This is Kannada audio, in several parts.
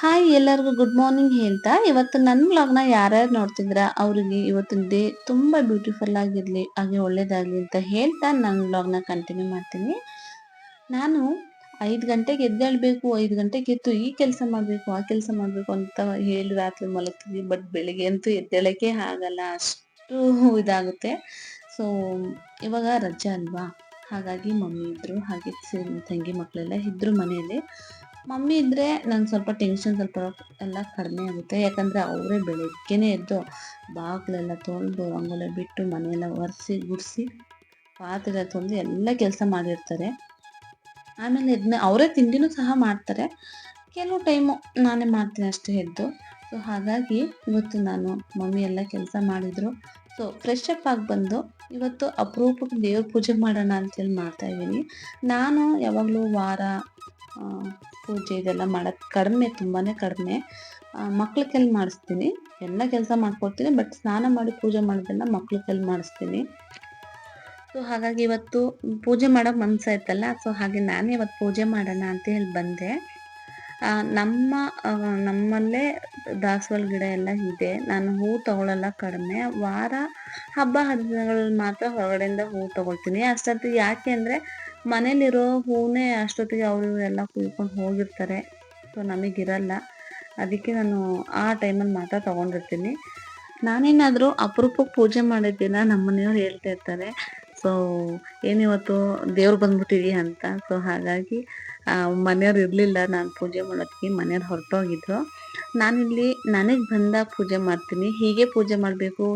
ಹಾಯ್ ಎಲ್ಲರಿಗೂ ಗುಡ್ ಮಾರ್ನಿಂಗ್ ಹೇಳ್ತಾ ಇವತ್ತು ನನ್ನ ವ್ಲಾಗ್ನ ಯಾರ್ಯಾರು ನೋಡ್ತಿದ್ರ ಅವ್ರಿಗೆ ಇವತ್ತಿನ ಡೇ ತುಂಬಾ ಬ್ಯೂಟಿಫುಲ್ ಆಗಿರ್ಲಿ ಹಾಗೆ ಒಳ್ಳೇದಾಗ್ಲಿ ಅಂತ ಹೇಳ್ತಾ ನನ್ನ ವ್ಲಾಗ್ನ ಕಂಟಿನ್ಯೂ ಮಾಡ್ತೀನಿ. ನಾನು 5 ಗಂಟೆಗೆ ಎದ್ದೇಳ್ಬೇಕು, 5 ಗಂಟೆಗೆ ಎದ್ದು ಈ ಕೆಲಸ ಮಾಡ್ಬೇಕು ಆ ಕೆಲಸ ಮಾಡ್ಬೇಕು ಅಂತ ಹೇಳಿ ರಾತ್ರಿ ಮಲಗ್ತೀನಿ. ಬಟ್ ಬೆಳಿಗ್ಗೆ ಅಂತೂ ಎದ್ದೇಳಕ್ಕೆ ಆಗಲ್ಲ, ಅಷ್ಟು ಇದಾಗುತ್ತೆ. ಸೊ ಇವಾಗ ರಜೆ ಅಲ್ವಾ, ಹಾಗಾಗಿ ಮಮ್ಮಿ ಇದ್ರು ಹಾಗೆ ತಂಗಿ ಮಕ್ಕಳೆಲ್ಲ ಇದ್ರು ಮನೆಯಲ್ಲಿ. ಮಮ್ಮಿ ಇದ್ರೆ ನಂಗೆ ಸ್ವಲ್ಪ ಟೆನ್ಷನ್ ಸ್ವಲ್ಪ ಎಲ್ಲ ಕಡಿಮೆ ಆಗುತ್ತೆ. ಯಾಕಂದ್ರೆ ಅವರೇ ಬೆಳಗ್ಗೆನೆ ಎದ್ದು ಬಾಗಿಲೆಲ್ಲ ತೊಳೆದು ರಂಗೋಲಿ ಬಿಟ್ಟು ಮನೆಯೆಲ್ಲ ಒರೆಸಿ ಗುಡಿಸಿ ಪಾತ್ರೆ ತೊಳೆದು ಎಲ್ಲ ಕೆಲಸ ಮಾಡಿರ್ತಾರೆ. ಆಮೇಲೆ ಇದನ್ನ ಅವರೇ ತಿಂಡಿನೂ ಸಹ ಮಾಡ್ತಾರೆ. ಕೆಲವು ಟೈಮು ನಾನೇ ಮಾಡ್ತೀನಿ ಅಷ್ಟೇ ಎದ್ದು. ಸೊ ಹಾಗಾಗಿ ಇವತ್ತು ನಾನು ಮಮ್ಮಿ ಎಲ್ಲ ಕೆಲಸ ಮಾಡಿದ್ರು. ಸೊ ಫ್ರೆಶ್ ಅಪ್ ಆಗಿ ಬಂದು ಇವತ್ತು ಅಪರೂಪಕ್ಕೆ ದೇವ್ರ ಪೂಜೆ ಮಾಡೋಣ ಅಂತೇಳಿ ಮಾಡ್ತಾ ಇದ್ದೀನಿ. ನಾನು ಯಾವಾಗಲೂ ವಾರ ಪೂಜೆ ಇದೆಲ್ಲ ಮಾಡೋದು ಕಡಿಮೆ, ತುಂಬಾ ಕಡಿಮೆ. ಮಕ್ಳ ಕೈಲಿ ಮಾಡಿಸ್ತೀನಿ, ಎಲ್ಲ ಕೆಲಸ ಮಾಡ್ಕೊಡ್ತೀನಿ. ಬಟ್ ಸ್ನಾನ ಮಾಡಿ ಪೂಜೆ ಮಾಡೋದೆಲ್ಲ ಮಕ್ಳ ಕೈಲಿ ಮಾಡಿಸ್ತೀನಿ. ಸೊ ಹಾಗಾಗಿ ಇವತ್ತು ಪೂಜೆ ಮಾಡೋ ಮನ್ಸಾಯ್ತಲ್ಲ, ಸೊ ಹಾಗೆ ನಾನೇ ಇವತ್ತು ಪೂಜೆ ಮಾಡೋಣ ಅಂತ ಹೇಳಿ ಬಂದೆ. ನಮ್ಮಲ್ಲೇ ದಾಸವಾಳ ಗಿಡ ಎಲ್ಲ ಇದೆ. ನಾನು ಹೂ ತಗೊಳ್ಳಲ್ಲ ಕಡಿಮೆ, ವಾರ ಹಬ್ಬ ಹರಿದಿನಗಳಲ್ಲಿ ಮಾತ್ರ ಹೊರಗಡೆಯಿಂದ ಹೂ ತಗೊಳ್ತೀನಿ. ಅಷ್ಟೊತ್ತಿಗೆ ಯಾಕೆ ಅಂದರೆ ಮನೇಲಿರೋ ಹೂವನ್ನೇ ಅಷ್ಟೊತ್ತಿಗೆ ಅವರು ಎಲ್ಲ ಕುಯ್ಕೊಂಡು ಹೋಗಿರ್ತಾರೆ. ಸೊ ನಮಗಿರಲ್ಲ, ಅದಕ್ಕೆ ನಾನು ಆ ಟೈಮಲ್ಲಿ ಮಾತ್ರ ತೊಗೊಂಡಿರ್ತೀನಿ. ನಾನೇನಾದರೂ ಅಪರೂಪಕ್ಕೆ ಪೂಜೆ ಮಾಡಿದ್ದೀನ ನಮ್ಮ ಮನೆಯವ್ರು ಹೇಳ್ತಾ ಇರ್ತಾರೆ, ಸೊ ಏನಿವತ್ತು ದೇವ್ರು ಬಂದ್ಬಿಟ್ಟಿದೀಯ ಅಂತ. ಸೊ ಹಾಗಾಗಿ ಮನೆಯವ್ರು ಇರಲಿಲ್ಲ ನಾನು ಪೂಜೆ ಮಾಡೋದಕ್ಕೆ, ಮನೆಯವ್ರು ಹೊರಟೋಗಿದ್ರು. ನಾನಿಲ್ಲಿ ನನಗೆ ಬಂದ ಪೂಜೆ ಮಾಡ್ತೀನಿ. ಹೀಗೆ ಪೂಜೆ ಮಾಡಬೇಕು,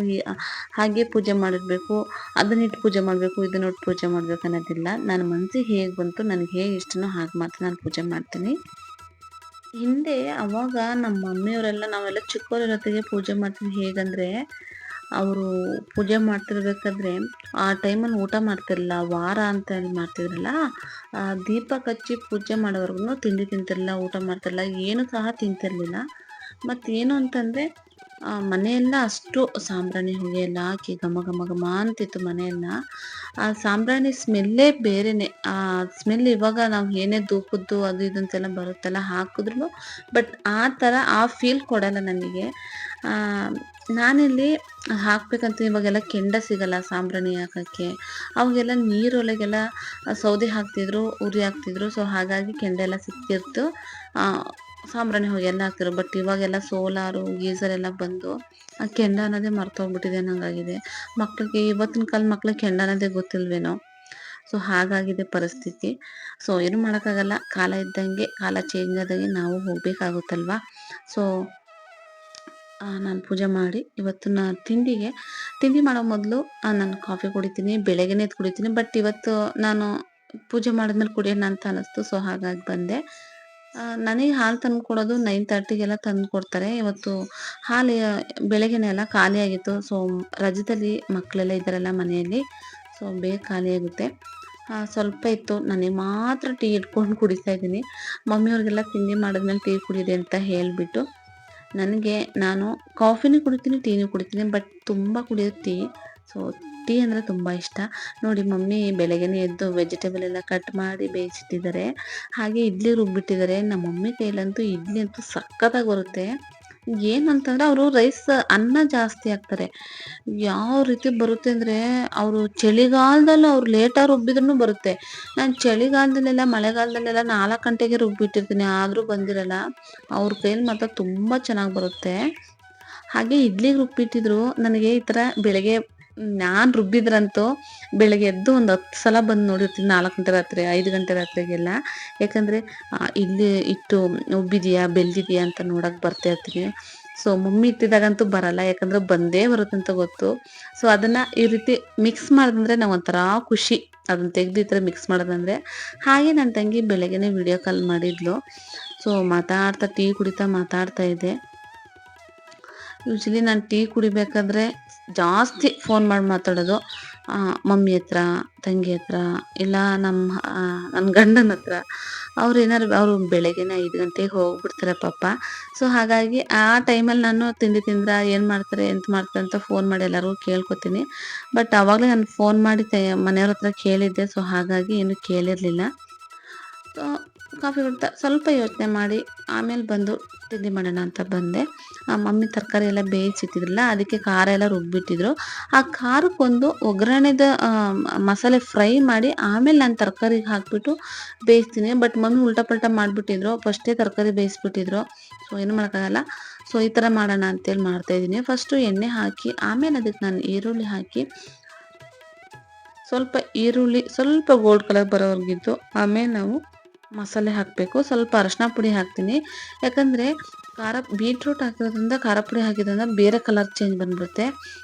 ಹಾಗೆ ಪೂಜೆ ಮಾಡಿರ್ಬೇಕು, ಅದನ್ನಿಟ್ಟು ಪೂಜೆ ಮಾಡಬೇಕು, ಇದನ್ನಿಟ್ಟು ಪೂಜೆ ಮಾಡಬೇಕು ಅನ್ನೋದಿಲ್ಲ. ನನ್ನ ಮನಸ್ಸಿಗೆ ಹೇಗೆ ಬಂತು, ನನಗೆ ಹೇಗೆ ಇಷ್ಟನೋ ಹಾಗೆ ಮಾತ್ರ ನಾನು ಪೂಜೆ ಮಾಡ್ತೀನಿ. ಹಿಂದೆ ಅವಾಗ ನಮ್ಮ ಮಮ್ಮಿಯವರೆಲ್ಲ ನಾವೆಲ್ಲ ಚಿಕ್ಕವರಿರೊತ್ತಿಗೆ ಪೂಜೆ ಮಾಡ್ತೀವಿ. ಹೇಗಂದರೆ ಅವರು ಪೂಜೆ ಮಾಡ್ತಿರ್ಬೇಕಾದ್ರೆ ಆ ಟೈಮಲ್ಲಿ ಊಟ ಮಾಡ್ತಿರಲಿಲ್ಲ, ವಾರ ಅಂತ ಹೇಳಿ ಮಾಡ್ತಿದ್ರಲ್ಲ, ದೀಪ ಕಚ್ಚಿ ಪೂಜೆ ಮಾಡೋವರೆಗೂ ತಿಂಡಿ ತಿಂತಿರಲಿಲ್ಲ, ಊಟ ಮಾಡ್ತಿರಲಿಲ್ಲ, ಏನು ಸಹ ತಿಂತಿರಲಿಲ್ಲ. ಮತ್ತೇನು ಅಂತಂದರೆ ಮನೆಯೆಲ್ಲ ಅಷ್ಟು ಸಾಂಬ್ರಾಣಿ ಹೊಗೆ ಎಲ್ಲ ಹಾಕಿ ಘಮ ಘಮ ಘಮ ಅಂತಿತ್ತು ಮನೆಯೆಲ್ಲ. ಆ ಸಾಂಬ್ರಾಣಿ ಸ್ಮೆಲ್ಲೇ ಬೇರೆನೆ. ಆ ಸ್ಮೆಲ್ ಇವಾಗ ನಾವು ಏನೇ ಧೂಪದ್ದು ಅದು ಇದು ಅಂತೆಲ್ಲ ಬರುತ್ತಲ್ಲ ಹಾಕಿದ್ರು, ಬಟ್ ಆ ಥರ ಆ ಫೀಲ್ ಕೊಡಲ್ಲ ನನಗೆ. ನಾನಿಲ್ಲಿ ಹಾಕ್ಬೇಕಂತ ಇವಾಗೆಲ್ಲ ಕೆಂಡ ಸಿಗಲ್ಲ ಸಾಂಬ್ರಾಣಿ ಹಾಕೋಕ್ಕೆ. ಅವಾಗೆಲ್ಲ ನೀರೊಳಗೆಲ್ಲ ಸೌದೆ ಹಾಕ್ತಿದ್ರು, ಉರಿ ಹಾಕ್ತಿದ್ರು. ಸೊ ಹಾಗಾಗಿ ಕೆಂಡ ಎಲ್ಲ ಸಿಕ್ತಿರ್ತು, ಸಾಂಬ್ರಾಣಿ ಹೊಗೆ ಎಲ್ಲ ಹಾಕ್ತಿದ್ರು. ಬಟ್ ಇವಾಗೆಲ್ಲ ಸೋಲಾರು ಗೀಸರ್ ಎಲ್ಲ ಬಂದು ಆ ಕೆಂಡ ಅನ್ನೋದೇ ಮರ್ತೋಗ್ಬಿಟ್ಟಿದೆ ಅನ್ನಂಗಾಗಿದೆ. ಮಕ್ಳಿಗೆ ಇವತ್ತಿನ ಕಾಲ ಮಕ್ಳಿಗೆ ಕೆಂಡ ಅನ್ನೋದೇ ಗೊತ್ತಿಲ್ವೇನೋ. ಸೊ ಹಾಗಾಗಿದೆ ಪರಿಸ್ಥಿತಿ. ಸೊ ಏನು ಮಾಡೋಕ್ಕಾಗಲ್ಲ, ಕಾಲ ಇದ್ದಂಗೆ, ಕಾಲ ಚೇಂಜ್ ಆದಂಗೆ ನಾವು ಹೋಗ್ಬೇಕಾಗುತ್ತಲ್ವಾ. ಸೊ ನಾನು ಪೂಜೆ ಮಾಡಿ ಇವತ್ತು ತಿಂಡಿ ಮಾಡೋ ಮೊದಲು ನಾನು ಕಾಫಿ ಕುಡಿತೀನಿ, ಬೆಳಗ್ಗೆನೇ ಕುಡಿತೀನಿ. ಬಟ್ ಇವತ್ತು ನಾನು ಪೂಜೆ ಮಾಡಿದ್ಮೇಲೆ ಕುಡಿಯೋಣ ಅಂತ ಅನ್ನಿಸ್ತು. ಸೊ ಹಾಗಾಗಿ ಬಂದೆ. ನನಗೆ ಹಾಲು ತಂದು ಕೊಡೋದು 9:30ಗೆಲ್ಲ ತಂದು ಕೊಡ್ತಾರೆ. ಇವತ್ತು ಹಾಲು ಬೆಳಗ್ಗೆನೇ ಎಲ್ಲ ಖಾಲಿ ಆಗಿತ್ತು. ಸೊ ರಜದಲ್ಲಿ ಮಕ್ಕಳೆಲ್ಲ ಇದ್ದಾರಲ್ಲ ಮನೆಯಲ್ಲಿ, ಸೊ ಬೇಗ ಖಾಲಿ ಆಗುತ್ತೆ. ಸ್ವಲ್ಪ ಇತ್ತು, ನನಗೆ ಮಾತ್ರ ಟೀ ಇಟ್ಕೊಂಡು ಕುಡಿತಾ ಇದ್ದೀನಿ. ಮಮ್ಮಿಯವ್ರಿಗೆಲ್ಲ ತಿಂಡಿ ಮಾಡಿದ್ಮೇಲೆ ಟೀ ಕುಡಿದೆ ಅಂತ ಹೇಳಿಬಿಟ್ಟು. ನಾನು ಕಾಫಿನೂ ಕುಡಿತೀನಿ, ಟೀನೂ ಕುಡಿತೀನಿ, ಬಟ್ ತುಂಬ ಕುಡಿಯೋದು ಟೀ. ಸೊ ಟೀ ಅಂದರೆ ತುಂಬ ಇಷ್ಟ. ನೋಡಿ ಮಮ್ಮಿ ಬೆಳಗ್ಗೆನೇ ಎದ್ದು ವೆಜಿಟೇಬಲ್ ಎಲ್ಲ ಕಟ್ ಮಾಡಿ ಬೇಯಿಸಿಟ್ಟಿದ್ದಾರೆ, ಹಾಗೆ ಇಡ್ಲಿ ರುಬ್ಬಿಟ್ಟಿದ್ದಾರೆ. ನಮ್ಮ ಮಮ್ಮಿ ಕೈಲಂತೂ ಇಡ್ಲಿ ಅಂತೂ ಸಖತ್ತಾಗಿ ಬರುತ್ತೆ. ಏನಂತಂದರೆ ಅವರು ಅನ್ನ ಜಾಸ್ತಿ ಹಾಕ್ತಾರೆ. ಯಾವ ರೀತಿ ಬರುತ್ತೆ ಅಂದರೆ, ಅವರು ಚಳಿಗಾಲದಲ್ಲೂ ಅವ್ರು ಲೇಟಾಗಿ ರುಬ್ಬಿದ್ರೂ ಬರುತ್ತೆ. ನಾನು ಚಳಿಗಾಲದಲ್ಲೆಲ್ಲ ಮಳೆಗಾಲದಲ್ಲೆಲ್ಲ 4 ಗಂಟೆಗೆ ರುಬ್ಬಿಟ್ಟಿರ್ತೀನಿ, ಆದರೂ ಬಂದಿರಲ್ಲ. ಅವ್ರ ಕೈಲಿ ಮಾತ್ರ ತುಂಬ ಚೆನ್ನಾಗಿ ಬರುತ್ತೆ. ಹಾಗೆ ಇಡ್ಲಿಗೆ ರುಬ್ಬಿಟ್ಟಿದ್ರು. ನನಗೆ ಈ ಥರ ಬೆಳಗ್ಗೆ ನಾನು ರುಬ್ಬಿದ್ರಂತೂ ಬೆಳಗ್ಗೆ ಎದ್ದು ಒಂದು 10 ಸಲ ಬಂದು ನೋಡಿರ್ತೀನಿ, 4 ಗಂಟೆ ರಾತ್ರಿ 5 ಗಂಟೆ ರಾತ್ರಿಗೆಲ್ಲ. ಯಾಕಂದರೆ ಇಡ್ಲಿ ಹಿಟ್ಟು ಉಬ್ಬಿದೆಯಾ ಬೆಂದಿದೆಯಾ ಅಂತ ನೋಡೋಕೆ ಬರ್ತಾ ಇರ್ತೀನಿ. ಸೊ ಮಮ್ಮಿ ಇಟ್ಟಿದಾಗಂತೂ ಬರಲ್ಲ, ಯಾಕಂದರೆ ಬಂದೇ ಬರುತ್ತಂತ ಗೊತ್ತು. ಸೊ ಅದನ್ನು ಈ ರೀತಿ ಮಿಕ್ಸ್ ಮಾಡಿದ್ರೆ ನಾವು ಒಂಥರ ಖುಷಿ, ಅದನ್ನು ತೆಗೆದು ಈ ಥರ ಮಿಕ್ಸ್ ಮಾಡೋದಂದರೆ. ಹಾಗೆ ನನ್ನ ತಂಗಿ ಬೆಳಗ್ಗೆನೇ ವಿಡಿಯೋ ಕಾಲ್ ಮಾಡಿದ್ಲು. ಸೊ ಮಾತಾಡ್ತಾ ಟೀ ಕುಡಿತಾ ಮಾತಾಡ್ತಾ ಇದ್ದೆ. ಯೂಶ್ವಲಿ ನಾನು ಟೀ ಕುಡಿಬೇಕಾದ್ರೆ ಜಾಸ್ತಿ ಫೋನ್ ಮಾಡಿ ಮಾತಾಡೋದು ಮಮ್ಮಿ ಹತ್ರ, ತಂಗಿ ಹತ್ರ, ಇಲ್ಲ ನನ್ನ ಗಂಡನ ಹತ್ರ. ಅವರು ಬೆಳಗ್ಗೆನೇ 5 ಗಂಟೆಗೆ ಹೋಗ್ಬಿಡ್ತಾರೆ ಪಾಪ. ಸೊ ಹಾಗಾಗಿ ಆ ಟೈಮಲ್ಲಿ ನಾನು ತಿಂಡಿ ತಿಂದ್ರೆ ಏನು ಮಾಡ್ತಾರೆ ಎಂತ ಮಾಡ್ತಾರೆ ಅಂತ ಫೋನ್ ಮಾಡಿ ಎಲ್ಲರಿಗೂ ಕೇಳ್ಕೊತೀನಿ. ಬಟ್ ಆವಾಗಲೇ ನಾನು ಫೋನ್ ಮಾಡಿ ಮನೆಯವ್ರ ಹತ್ರ ಕೇಳಿದ್ದೆ. ಸೊ ಹಾಗಾಗಿ ಏನು ಕೇಳಿರಲಿಲ್ಲ. ಕಾಫಿ ಕುಡ್ತಾ ಸ್ವಲ್ಪ ಯೋಚನೆ ಮಾಡಿ ಆಮೇಲೆ ಬಂದು ತಿಂಡಿ ಮಾಡೋಣ ಅಂತ ಬಂದೆ. ಮಮ್ಮಿ ತರಕಾರಿ ಎಲ್ಲ ಬೇಯಿಸಿಟ್ಟಿದ್ರಲ್ಲ, ಅದಕ್ಕೆ ಖಾರ ಎಲ್ಲ ರುಬ್ಬಿಟ್ಟಿದ್ರು. ಆ ಖಾರಕ್ಕೊಂದು ಒಗ್ಗರಣೆದ ಮಸಾಲೆ ಫ್ರೈ ಮಾಡಿ ಆಮೇಲೆ ನಾನು ತರಕಾರಿಗೆ ಹಾಕಿಬಿಟ್ಟು ಬೇಯಿಸ್ತೀನಿ. ಬಟ್ ಮಮ್ಮಿ ಉಲ್ಟಾ ಪಲ್ಟಾ ಮಾಡಿಬಿಟ್ಟಿದ್ರು, ಫಸ್ಟೇ ತರಕಾರಿ ಬೇಯಿಸ್ಬಿಟ್ಟಿದ್ರು. ಸೊ ಏನು ಮಾಡೋಕ್ಕಾಗಲ್ಲ. ಸೊ ಈ ಥರ ಮಾಡೋಣ ಅಂತೇಳಿ ಮಾಡ್ತಾಯಿದ್ದೀನಿ. ಫಸ್ಟು ಎಣ್ಣೆ ಹಾಕಿ ಆಮೇಲೆ ಅದಕ್ಕೆ ನಾನು ಈರುಳ್ಳಿ ಹಾಕಿ ಸ್ವಲ್ಪ ಈರುಳ್ಳಿ ಸ್ವಲ್ಪ ಗೋಲ್ಡ್ ಕಲರ್ ಬರೋವರೆಗಿದ್ದು ಆಮೇಲೆ ನಾವು ಮಸಾಲೆ ಹಾಕಬೇಕು. ಸ್ವಲ್ಪ ಅರಶಿನ ಪುಡಿ ಹಾಕ್ತೀನಿ, ಯಾಕಂದರೆ ಬೀಟ್ರೂಟ್ ಹಾಕಿರೋದ್ರಿಂದ ಖಾರ ಪುಡಿ ಹಾಕಿದ್ರಿಂದ ಬೇರೆ ಕಲರ್ ಚೇಂಜ್ ಬಂದ್ಬಿಡುತ್ತೆ,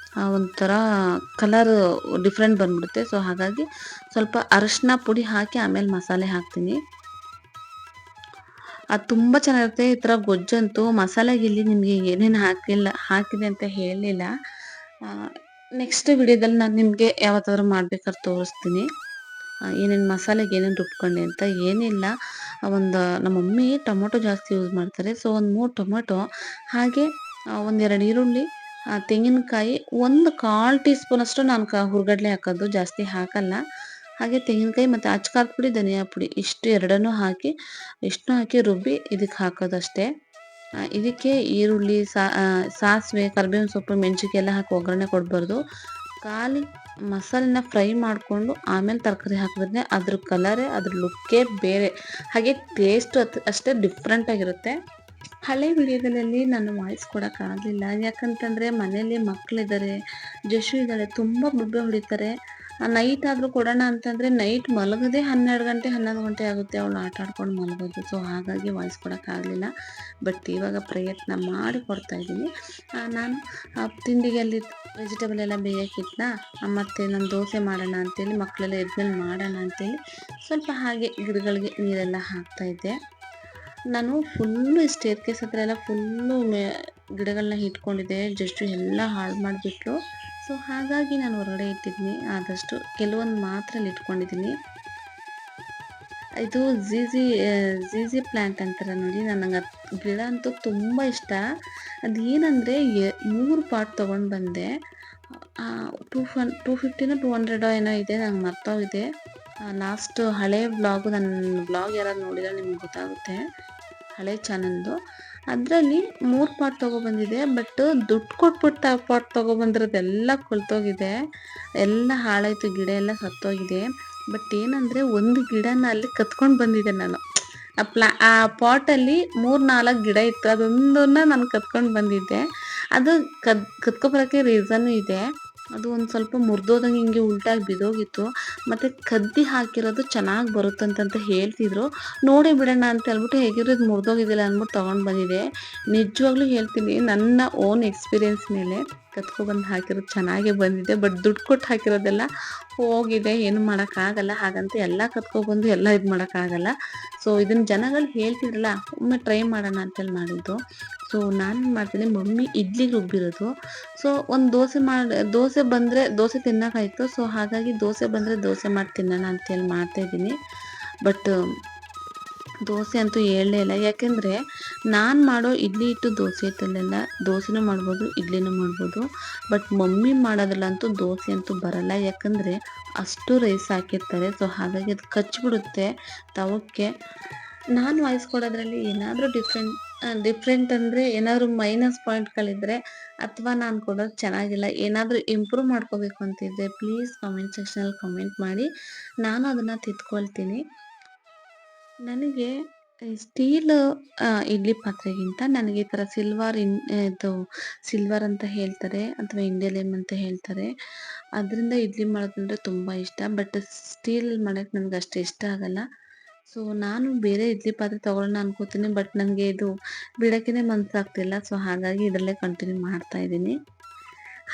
ಒಂಥರ ಕಲರ್ ಡಿಫ್ರೆಂಟ್ ಬಂದ್ಬಿಡುತ್ತೆ. ಸೊ ಹಾಗಾಗಿ ಸ್ವಲ್ಪ ಅರಶಿನ ಪುಡಿ ಹಾಕಿ ಆಮೇಲೆ ಮಸಾಲೆ ಹಾಕ್ತೀನಿ. ಅದು ತುಂಬ ಚೆನ್ನಾಗಿರುತ್ತೆ ಈ ಥರ ಗೊಜ್ಜಂತೂ. ಮಸಾಲೆಗೆ ಇಲ್ಲಿ ನಿಮಗೆ ಏನೇನು ಹಾಕಿದೆ ಅಂತ ಹೇಳಲಿಲ್ಲ. ನೆಕ್ಸ್ಟ್ ವಿಡಿಯೋದಲ್ಲಿ ನಾನು ನಿಮಗೆ ಯಾವತ್ತಾದ್ರೂ ಮಾಡ್ಬೇಕಾದ್ರೆ ತೋರಿಸ್ತೀನಿ ಏನೇನು ಮಸಾಲೆಗೆ ಏನೇನು ರುಬ್ಕೊಂಡೆ ಅಂತ. ಏನಿಲ್ಲ, ನಮ್ಮ ಮಮ್ಮಿ ಟೊಮೊಟೊ ಜಾಸ್ತಿ ಯೂಸ್ ಮಾಡ್ತಾರೆ. ಸೊ ಒಂದು 3 ಟೊಮೊಟೊ, ಹಾಗೆ 1-2 ಈರುಳ್ಳಿ, ತೆಂಗಿನಕಾಯಿ, 1/4 ಟೀ ಸ್ಪೂನಷ್ಟು ನಾನು ಹುರ್ಗಡ್ಲೆ ಹಾಕೋದು, ಜಾಸ್ತಿ ಹಾಕಲ್ಲ. ಹಾಗೆ ತೆಂಗಿನಕಾಯಿ ಮತ್ತು ಅಚ್ಕಾರದ ಪುಡಿ, ಧನಿಯಾ ಪುಡಿ, ಇಷ್ಟು ಎರಡನ್ನೂ ಹಾಕಿ ರುಬ್ಬಿ ಇದಕ್ಕೆ ಹಾಕೋದಷ್ಟೇ. ಇದಕ್ಕೆ ಈರುಳ್ಳಿ, ಸಾಸಿವೆ, ಕರಿಬೇವಿನ ಸೊಪ್ಪು, ಮೆಣಸಿನ್ಕಾಯಿ ಎಲ್ಲ ಹಾಕಿ ಒಗ್ಗರಣೆ ಕೊಡಬಾರ್ದು. ಖಾಲಿ ಮಸಾಲೆನ ಫ್ರೈ ಮಾಡಿಕೊಂಡು ಆಮೇಲೆ ತರಕಾರಿ ಹಾಕಿದ್ರೆ ಅದ್ರ ಕಲರೇ, ಅದ್ರ ಲುಕ್ಕೇ ಬೇರೆ, ಹಾಗೆ ಟೇಸ್ಟು ಅಷ್ಟೇ ಡಿಫ್ರೆಂಟಾಗಿರುತ್ತೆ. ಹಳೆ ವಿಡಿಯೋದಲ್ಲಿ ನಾನು ವಾಯ್ಸ್ ಕೊಡೋಕ್ಕಾಗಲಿಲ್ಲ, ಯಾಕಂತಂದರೆ ಮನೇಲಿ ಮಕ್ಕಳಿದ್ದಾರೆ, ಜಶು ಇದ್ದಾಳೆ, ತುಂಬ ಬೊಬ್ಬೆ ಹೊಡಿತಾರೆ. ನೈಟ್ ಆದರೂ ಕೊಡೋಣ ಅಂತಂದರೆ ನೈಟ್ ಮಲಗೋದೇ 12 ಗಂಟೆ 11 ಗಂಟೆ ಆಗುತ್ತೆ ಅವಳು ಆಟ ಆಡ್ಕೊಂಡು ಮಲಗೋದು. ಸೊ ಹಾಗಾಗಿ ವಾಯ್ಸ್ ಕೊಡೋಕ್ಕಾಗಲಿಲ್ಲ. ಬಟ್ ಇವಾಗ ಪ್ರಯತ್ನ ಮಾಡಿ ಕೊಡ್ತಾಯಿದ್ದೀನಿ. ನಾನು ತಿಂಡಿಗೆ ಅಲ್ಲಿ ವೆಜಿಟೇಬಲ್ ಎಲ್ಲ ಬೇಯೋಕ್ಕಿಟ್ನ, ಮತ್ತು ನಾನು ದೋಸೆ ಮಾಡೋಣ ಅಂತೇಳಿ ಮಕ್ಕಳೆಲ್ಲ ಎದ್ಮೇಲೆ ಮಾಡೋಣ ಅಂತೇಳಿ ಸ್ವಲ್ಪ ಹಾಗೆ ಗಿಡಗಳಿಗೆ ನೀರೆಲ್ಲ ಹಾಕ್ತಾಯಿದ್ದೆ. ನಾನು ಫುಲ್ಲು ಸ್ಟೇರ್ ಕೇಸ್ ಹತ್ರ ಎಲ್ಲ ಫುಲ್ಲು ಗಿಡಗಳನ್ನ ಇಟ್ಕೊಂಡಿದ್ದೆ. ಜಸ್ಟ್ ಎಲ್ಲ ಹಾಳು ಮಾಡಿಬಿಟ್ಲು. ಸೊ ಹಾಗಾಗಿ ನಾನು ಹೊರಗಡೆ ಇಟ್ಟಿದ್ದೀನಿ, ಆದಷ್ಟು ಕೆಲವೊಂದು ಮಾತ್ರ ಅಲ್ಲಿ ಇಟ್ಕೊಂಡಿದ್ದೀನಿ. ಇದು ಝೀಝಿ ಪ್ಲ್ಯಾಂಟ್ ಅಂತಾರೆ ನೋಡಿ, ನನಗೆ ಗಿಡ ಅಂತೂ ತುಂಬ ಇಷ್ಟ. ಅದೇನಂದರೆ 3 ಪಾಟ್ ತೊಗೊಂಡು ಬಂದೆ. 250 200 ಏನೋ ಇದೆ, ನಂಗೆ ಮರ್ತೋಗಿದೆ. ಲಾಸ್ಟ್ ಹಳೆ ನನ್ನ ಬ್ಲಾಗ್ ಯಾರಾದ್ರು ನೋಡಿದ್ರೆ ನಿಮ್ಗೆ ಗೊತ್ತಾಗುತ್ತೆ, ಹಳೆ ಚಾನಲ್ದು. ಅದರಲ್ಲಿ 3 ಪಾಟ್ ತೊಗೊಬಂದಿದೆ. ಬಟ್ ದುಡ್ಡು ಕೊಟ್ಬಿಟ್ಟು ಆ ಪಾಟ್ ತೊಗೊಬಂದಿರೋದೆಲ್ಲ ಕೊಳ್ತೋಗಿದೆ, ಎಲ್ಲ ಹಾಳಾಯಿತು, ಗಿಡ ಎಲ್ಲ ಸತ್ತೋಗಿದೆ. ಬಟ್ ಏನಂದರೆ ಒಂದು ಗಿಡನ ಅಲ್ಲಿ ಕತ್ಕೊಂಡು ಬಂದಿದ್ದೆ ನಾನು. ಆ ಪಾಟಲ್ಲಿ 3-4 ಗಿಡ ಇತ್ತು, ಅದೊಂದನ್ನ ನಾನು ಕತ್ಕೊಂಡು ಬಂದಿದ್ದೆ. ಅದು ಕತ್ಕೊಬರೋಕ್ಕೆ ರೀಸನ್ನು ಇದೆ. ಅದು ಒಂದು ಸ್ವಲ್ಪ ಮುರಿದೋದಂಗೆ ಹಿಂಗೆ ಉಲ್ಟಾಗಿ ಬಿದ್ದೋಗಿತ್ತು. ಮತ್ತು ಕದ್ದಿ ಹಾಕಿರೋದು ಚೆನ್ನಾಗಿ ಬರುತ್ತಂತ ಹೇಳ್ತಿದ್ರು. ನೋಡೇ ಬಿಡೋಣ ಅಂತ ಹೇಳ್ಬಿಟ್ಟು ಹೇಗಿರೋ ಇದು ಮುರಿದೋಗಿದ್ದಿಲ್ಲ ಅಂದ್ಬಿಟ್ಟು ತೊಗೊಂಡು ಬಂದಿದ್ದೆ. ನಿಜವಾಗ್ಲೂ ಹೇಳ್ತೀನಿ, ನನ್ನ ಓನ್ ಎಕ್ಸ್ಪೀರಿಯೆನ್ಸ್ ಮೇಲೆ ಕತ್ಕೊಬಂದು ಹಾಕಿರೋದು ಚೆನ್ನಾಗೇ ಬಂದಿದೆ. ಬಟ್ ದುಡ್ಡು ಕೊಟ್ಟು ಹಾಕಿರೋದೆಲ್ಲ ಹೋಗಿದೆ, ಏನು ಮಾಡೋಕ್ಕಾಗಲ್ಲ. ಹಾಗಂತ ಎಲ್ಲ ಕತ್ಕೊಬಂದು ಎಲ್ಲ ಇದು ಮಾಡೋಕ್ಕಾಗಲ್ಲ. ಸೊ ಇದನ್ನು ಜನಗಳು ಹೇಳ್ತಿದ್ರಲ್ಲ, ಒಮ್ಮೆ ಟ್ರೈ ಮಾಡೋಣ ಅಂತೇಳಿ ಮಾಡಿದ್ದು. ಸೊ ನಾನು ಮಾಡ್ತೀನಿ, ಮಮ್ಮಿ ಇಡ್ಲಿಗೆ ರುಬ್ಬಿರೋದು. ಸೊ ಒಂದು ದೋಸೆ ಬಂದರೆ ದೋಸೆ ತಿನ್ನೋಕ್ಕಾಯ್ತು. ಸೊ ಹಾಗಾಗಿ ದೋಸೆ ಬಂದರೆ ದೋಸೆ ಮಾಡಿ ತಿನ್ನೋಣ ಅಂತೇಳಿ ಮಾಡ್ತಾಯಿದ್ದೀನಿ. ಬಟ್ ದೋಸೆ ಅಂತೂ ಹೇಳಲೇ ಇಲ್ಲ, ಯಾಕೆಂದರೆ ನಾನು ಮಾಡೋ ಇಡ್ಲಿ ಹಿಟ್ಟು ದೋಸೆ ಹಿಟ್ಟಲ್ಲೆಲ್ಲ ದೋಸೆನೂ ಮಾಡ್ಬೋದು, ಇಡ್ಲಿನೂ ಮಾಡ್ಬೋದು. ಬಟ್ ಮಮ್ಮಿ ಮಾಡೋದ್ರಲ್ಲಂತೂ ದೋಸೆ ಅಂತೂ ಬರಲ್ಲ, ಯಾಕಂದರೆ ಅಷ್ಟು ರೈಸ್ ಹಾಕಿರ್ತಾರೆ. ಸೊ ಹಾಗಾಗಿ ಅದು ಕಚ್ಚಿಬಿಡುತ್ತೆ ತವಕ್ಕೆ. ನಾನು ವಾಯ್ಸ್ ಕೊಡೋದ್ರಲ್ಲಿ ಏನಾದರೂ ಡಿಫ್ರೆಂಟ್ ಅಂದರೆ ಏನಾದರೂ ಮೈನಸ್ ಪಾಯಿಂಟ್ಗಳಿದ್ದರೆ, ಅಥವಾ ನಾನು ಕೊಡೋದು ಚೆನ್ನಾಗಿಲ್ಲ, ಏನಾದರೂ ಇಂಪ್ರೂವ್ ಮಾಡ್ಕೋಬೇಕು ಅಂತಿದ್ದರೆ ಪ್ಲೀಸ್ ಕಾಮೆಂಟ್ ಸೆಕ್ಷನಲ್ಲಿ ಕಾಮೆಂಟ್ ಮಾಡಿ, ನಾನು ಅದನ್ನು ತಿದ್ಕೊಳ್ತೀನಿ. ನನಗೆ ಸ್ಟೀಲ್ ಇಡ್ಲಿ ಪಾತ್ರೆಗಿಂತ ನನಗೆ ಈ ಥರ ಸಿಲ್ವರ್ ಅಂತ ಹೇಳ್ತಾರೆ, ಅಥವಾ ಇಂಡಿಯಲಿಯಮ್ ಅಂತ ಹೇಳ್ತಾರೆ, ಅದರಿಂದ ಇಡ್ಲಿ ಮಾಡೋದಂದರೆ ತುಂಬ ಇಷ್ಟ. ಬಟ್ ಸ್ಟೀಲ್ ಮಾಡೋಕ್ಕೆ ನನಗೆ ಅಷ್ಟು ಇಷ್ಟ ಆಗಲ್ಲ. ಸೊ ನಾನು ಬೇರೆ ಇಡ್ಲಿ ಪಾತ್ರೆ ತೊಗೊಳ್ಳೋಣ ಅನ್ಕೋತೀನಿ, ಬಟ್ ನನಗೆ ಇದು ಬಿಡೋಕ್ಕೇ ಮನಸ್ಸಾಗ್ತಿಲ್ಲ. ಸೊ ಹಾಗಾಗಿ ಇದರಲ್ಲೇ ಕಂಟಿನ್ಯೂ ಮಾಡ್ತಾಯಿದ್ದೀನಿ.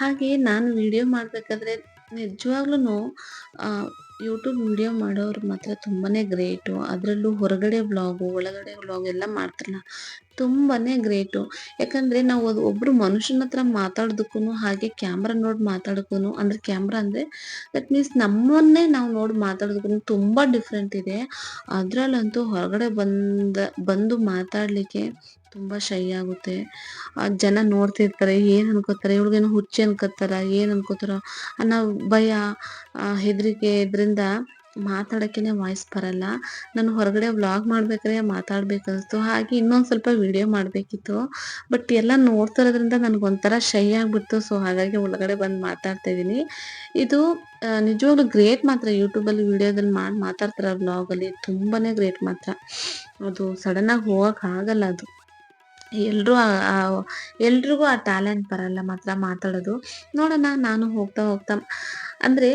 ಹಾಗೆ ನಾನು ವಿಡಿಯೋ ಮಾಡಬೇಕಾದ್ರೆ ನಿಜವಾಗ್ಲೂ ಯೂಟ್ಯೂಬ್ ವಿಡಿಯೋ ಮಾಡೋರು ಮಾತ್ರ ತುಂಬಾ ಗ್ರೇಟು. ಅದರಲ್ಲೂ ಹೊರಗಡೆ ವ್ಲಾಗು, ಒಳಗಡೆ ವ್ಲಾಗ್ ಎಲ್ಲ ಮಾಡ್ತಾರಲ್ಲ, ತುಂಬಾ ಗ್ರೇಟು. ಯಾಕಂದರೆ ನಾವು ಒಬ್ಬರು ಮನುಷ್ಯನ ಹತ್ರ ಮಾತಾಡೋದಕ್ಕೂ, ಹಾಗೆ ಕ್ಯಾಮ್ರಾ ನೋಡಿ ಮಾತಾಡೋಕ್ಕೂ, ಅಂದರೆ ಕ್ಯಾಮ್ರಾ ಅಂದರೆ ದಟ್ ಮೀನ್ಸ್ ನಮ್ಮನ್ನೇ ನಾವು ನೋಡಿ ಮಾತಾಡೋದಕ್ಕೂ ತುಂಬ ಡಿಫ್ರೆಂಟ್ ಇದೆ. ಅದರಲ್ಲಂತೂ ಹೊರಗಡೆ ಬಂದು ಮಾತಾಡಲಿಕ್ಕೆ ತುಂಬ ಶೈ ಆಗುತ್ತೆ. ಜನ ನೋಡ್ತಿರ್ತಾರೆ, ಏನು ಅನ್ಕೋತಾರೆ, ಇವ್ಳಿಗೇನು ಹುಚ್ಚು ಅನ್ಕೋತಾರ, ಏನು ಅನ್ಕೋತಾರೋ ಅನ್ನೋ ಭಯ, ಹೆದರಿಕೆ, ಇದರಿಂದ ಮಾತಾಡೋಕ್ಕೇನೆ ವಾಯ್ಸ್ ಬರಲ್ಲ. ನಾನು ಹೊರಗಡೆ ವ್ಲಾಗ್ ಮಾಡ್ಬೇಕಾದ್ರೆ ಮಾತಾಡ್ಬೇಕನ್ನಿಸ್ತು. ಹಾಗೆ ಇನ್ನೊಂದು ಸ್ವಲ್ಪ ವಿಡಿಯೋ ಮಾಡಬೇಕಿತ್ತು. ಬಟ್ ಎಲ್ಲ ನೋಡ್ತಾ ಇರೋದ್ರಿಂದ ನನಗೊಂಥರ ಶೈ ಆಗಿಬಿಡ್ತು. ಸೊ ಹಾಗಾಗಿ ಒಳಗಡೆ ಬಂದು ಮಾತಾಡ್ತಾ ಇದ್ದೀನಿ. ಇದು ನಿಜವಾಗ್ಲೂ ಗ್ರೇಟ್ ಮಾತ್ರ. ಯೂಟ್ಯೂಬಲ್ಲಿ ವಿಡಿಯೋದಲ್ಲಿ ಮಾತಾಡ್ತಾರೆ ವ್ಲಾಗಲ್ಲಿ ತುಂಬಾನೇ ಗ್ರೇಟ್ ಮಾತ್ರ. ಅದು ಸಡನ್ನಾಗಿ ಹೋಗೋಕ್ಕಾಗಲ್ಲ ಅದು. ಎಲ್ರೂ ಎಲ್ರಿಗೂ ಆ ಟ್ಯಾಲೆಂಟ್ ಬರಲ್ಲ ಮಾತ್ರ ಮಾತಾಡೋದು. ನೋಡೋಣ ನಾನು ಹೋಗ್ತಾ ಹೋಗ್ತಾ ಅಂದರೆ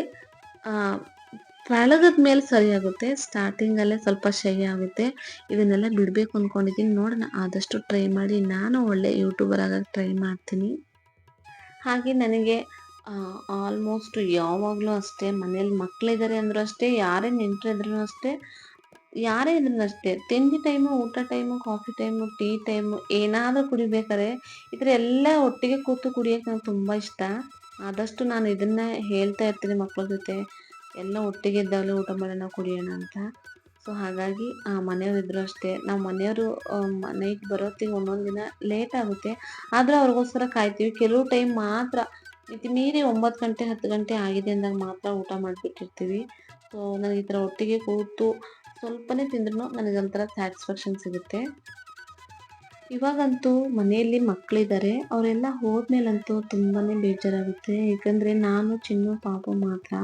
ಪಳಗದ ಮೇಲೆ ಸರಿ ಆಗುತ್ತೆ. ಸ್ಟಾರ್ಟಿಂಗಲ್ಲೇ ಸ್ವಲ್ಪ ಶೈ ಆಗುತ್ತೆ. ಇದನ್ನೆಲ್ಲ ಬಿಡಬೇಕು ಅಂದ್ಕೊಂಡಿದ್ದೀನಿ. ನೋಡೋಣ ಆದಷ್ಟು ಟ್ರೈ ಮಾಡಿ ನಾನು ಒಳ್ಳೆ ಯೂಟ್ಯೂಬರ್ ಆಗೋಕ್ಕೆ ಟ್ರೈ ಮಾಡ್ತೀನಿ. ಹಾಗೆ ನನಗೆ ಆಲ್ಮೋಸ್ಟ್ ಯಾವಾಗಲೂ ಅಷ್ಟೇ ಮನೇಲಿ ಮಕ್ಕಳಿದ್ದಾರೆ ಅಂದರೂ ಅಷ್ಟೇ, ಯಾರೇ ನೆಂಟರಿದ್ರೂ ಅಷ್ಟೇ, ಯಾರೇ ಇದ್ರೂ ಅಷ್ಟೇ, ತಿಂಡಿ ಟೈಮು, ಊಟ time, coffee time, tea time ಏನಾದರೂ ಕುಡಿಬೇಕಾದ್ರೆ ಈ ಥರ ಎಲ್ಲ ಒಟ್ಟಿಗೆ ಕೂತು ಕುಡಿಯೋಕ್ಕೆ ನಂಗೆ ತುಂಬ ಇಷ್ಟ. ಆದಷ್ಟು ನಾನು ಇದನ್ನೇ ಹೇಳ್ತಾ ಇರ್ತೀನಿ ಮಕ್ಕಳ ಜೊತೆ, ಎಲ್ಲ ಒಟ್ಟಿಗೆ ಇದ್ದಾಗಲೇ ಊಟ ಮಾಡೋಣ, ಕುಡಿಯೋಣ ಅಂತ. ಸೊ ಹಾಗಾಗಿ ಮನೆಯವರಿದ್ರು ಅಷ್ಟೇ, ನಾವು ಮನೆಯವರು ನೈಟ್ ಬರೋತ್ತಿಗೆ ಒಂದೊಂದು ದಿನ ಲೇಟ್ ಆಗುತ್ತೆ. ಆದರೂ ಅವ್ರಿಗೋಸ್ಕರ ಕಾಯ್ತೀವಿ. ಕೆಲವು ಟೈಮ್ ಮಾತ್ರ ಮಿತಿಮೀರಿ 9 ಗಂಟೆ 10 ಗಂಟೆ ಆಗಿದೆ ಅಂದಾಗ ಮಾತ್ರ ಊಟ ಮಾಡಿಬಿಟ್ಟಿರ್ತೀವಿ. ಸೊ ನನಗೆ ಈ ಥರ ಒಟ್ಟಿಗೆ ಕೂತು ಸ್ವಲ್ಪನೇ ತಿಂದ್ರೂ ನನಗೊಂಥರ ಸ್ಯಾಟಿಸ್ಫ್ಯಾಕ್ಷನ್ ಸಿಗುತ್ತೆ. ಇವಾಗಂತೂ ಮನೆಯಲ್ಲಿ ಮಕ್ಕಳಿದ್ದಾರೆ, ಅವರೆಲ್ಲ ಹೋದ್ಮೇಲಂತೂ ತುಂಬಾ ಬೇಜಾರಾಗುತ್ತೆ. ಏಕೆಂದರೆ ನಾನು, ಚಿನ್ನು, ಪಾಪು ಮಾತ್ರ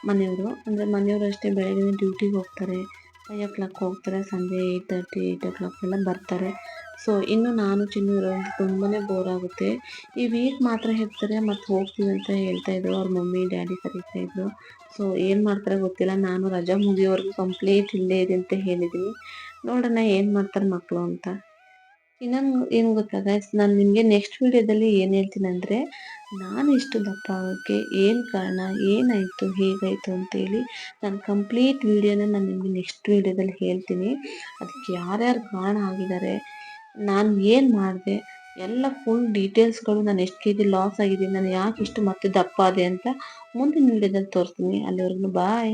ಮನೆಯವರು. ಅಂದರೆ ಮನೆಯವರು ಅಷ್ಟೇ ಬೆಳಗ್ಗೆ ಡ್ಯೂಟಿಗೆ ಹೋಗ್ತಾರೆ, 5 ಹೋಗ್ತಾರೆ, ಸಂಜೆ 8:30 8 ಎಲ್ಲ ಬರ್ತಾರೆ. ಸೊ ಇನ್ನು ನಾನು, ಚಿನ್ನು ಇರೋದು ತುಂಬಾ ಬೋರ್ ಆಗುತ್ತೆ. ಈ ವೀಕ್ ಮಾತ್ರ ಹೇಳ್ತಾರೆ ಮತ್ತು ಹೋಗ್ತೀವಿ ಅಂತ ಹೇಳ್ತಾಯಿದ್ರು. ಅವ್ರ ಮಮ್ಮಿ ಡ್ಯಾಡಿ ಕರೀತಾಯಿದ್ರು. ಸೊ ಏನು ಮಾಡ್ತಾರೆ ಗೊತ್ತಿಲ್ಲ. ನಾನು ರಜಾ ಮುಗಿಯೋವರೆಗೂ ಕಂಪ್ಲೀಟ್ ಇಲ್ಲೇ ಇದೆ ಅಂತ ಹೇಳಿದ್ದೀನಿ. ನೋಡೋಣ ಏನು ಮಾಡ್ತಾರೆ ಮಕ್ಕಳು ಅಂತ. ಇನ್ನೊಂದು ಏನು ಗೊತ್ತಾ ಗೈಸ್, ನಾನು ನಿಮಗೆ ನೆಕ್ಸ್ಟ್ ವಿಡಿಯೋದಲ್ಲಿ ಏನು ಹೇಳ್ತೀನಿ ಅಂದರೆ, ನಾನು ಇಷ್ಟು ದಪ್ಪ ಆಗೋಕ್ಕೆ ಏನು ಕಾರಣ, ಏನಾಯಿತು, ಹೇಗಾಯಿತು ಅಂತೇಳಿ ನಾನು ಕಂಪ್ಲೀಟ್ ವಿಡಿಯೋನ ನಾನು ನಿಮಗೆ ನೆಕ್ಸ್ಟ್ ವಿಡಿಯೋದಲ್ಲಿ ಹೇಳ್ತೀನಿ. ಅದಕ್ಕೆ ಯಾರ್ಯಾರು ಕಾರಣ ಆಗಿದ್ದಾರೆ, ನಾನು ಏನು ಮಾಡಿದೆ, ಎಲ್ಲ ಫುಲ್ ಡೀಟೇಲ್ಸ್ಗಳು, ನಾನು ಎಷ್ಟು ಕೆಜಿ ಲಾಸ್ ಆಗಿದ್ದೀನಿ, ನಾನು ಯಾಕೆ ಇಷ್ಟು ಮತ್ತೆ ದಪ್ಪ ಆದೆ ಅಂತ ಮುಂದಿನ ವಿಡಿಯೋದಲ್ಲಿ ತೋರಿಸ್ತೀನಿ. ಅಲ್ಲಿವರೆಗೂ ಬಾಯ್.